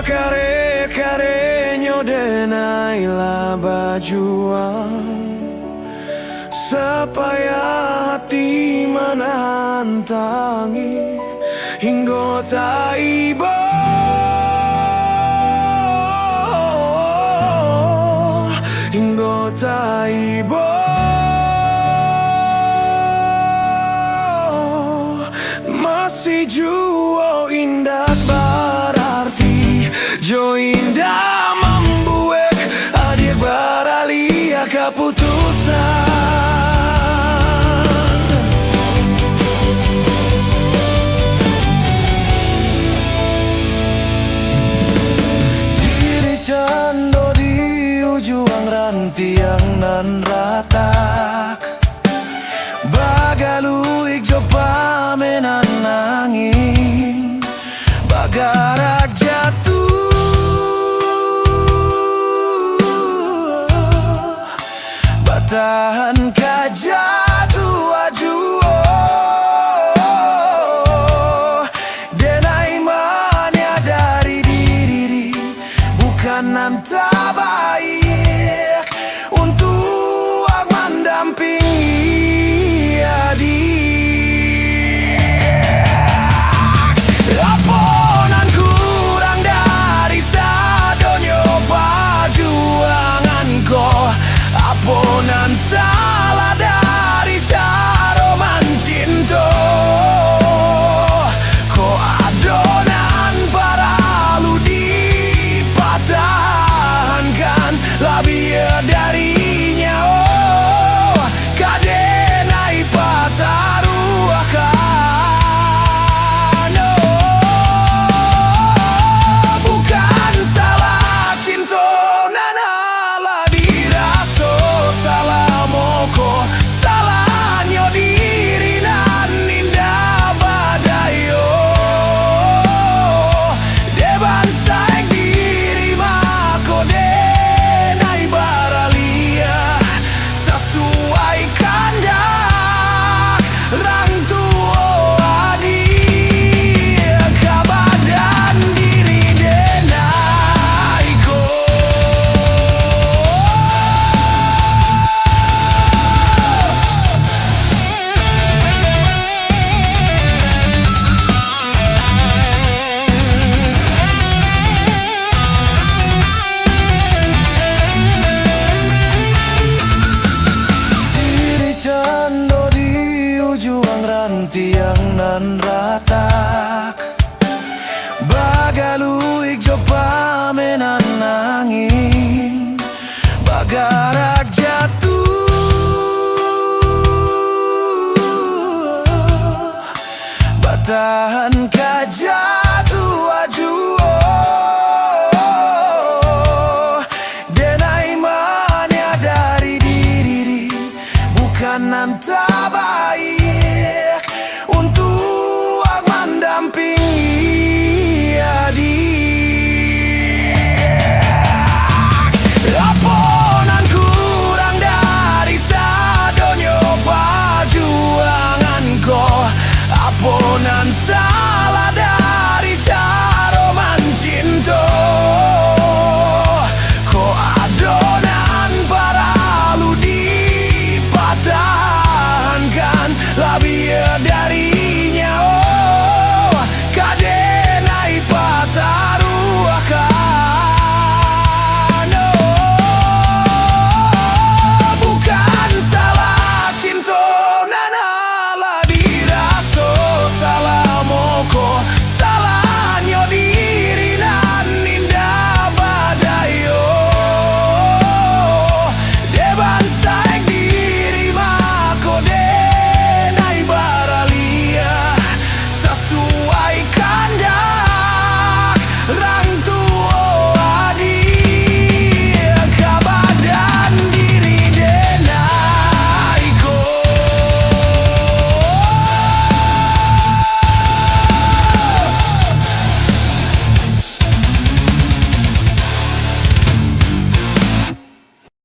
Kare-karenyo denailah bajuan supaya hati menantangi hingga taibo hingga taibo masih jua indah berarti jo indah membuat adik beralia keputusan. Diri cando di ujung rantiang nan ratak bagaluik jo pamenan nanging bagarak jatuh batahan kajatuh ajuo denai mania dari diri bukan nanta baik untuk mendampingi adik. Laponan kurang dari sadonyo perjuanganku, aponan salah dari cara mencinta. Ko adonan paralu dipatahkan lebih darinya, oh kadenai pataruakan. Oh bukan salah cinta nanalah diraso salah moko salahnya diri nan indah badayo deban saing diri mako denai baralia sesuai kandak rang tuo adik kabadan diri denai ko. Diri cando di ujung rantiang nan ratak bagaluik jo